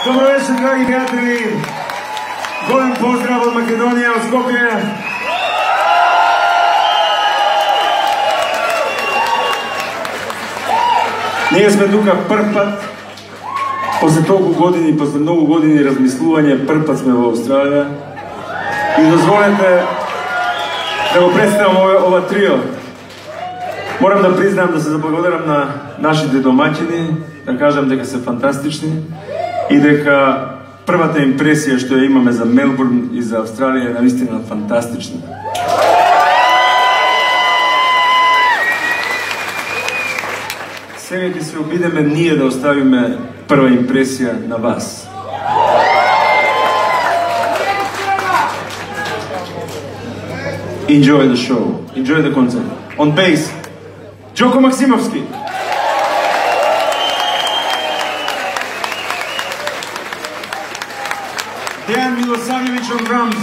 Dobro večer, dragi prijatelji. Golem pozdrav od Makedonije, od Skopje. Ние сме тука прв пат, после толку години, после многу години размислување, прв пат сме во Австралија. И дозволете да го представам ова трио. Морам да признам, да се заблагодарам на нашите домаќини, да кажам дека се фантастични и дека првата импресија што ја имаме за Мелбурн и за Австралија е наистина фантастична. Сега ќе се обидеме ние да оставиме прва импресија на вас. Enjoy the show. Enjoy the concert. On bass, Joko Maksimovski. Dejan Milosavljević on drums.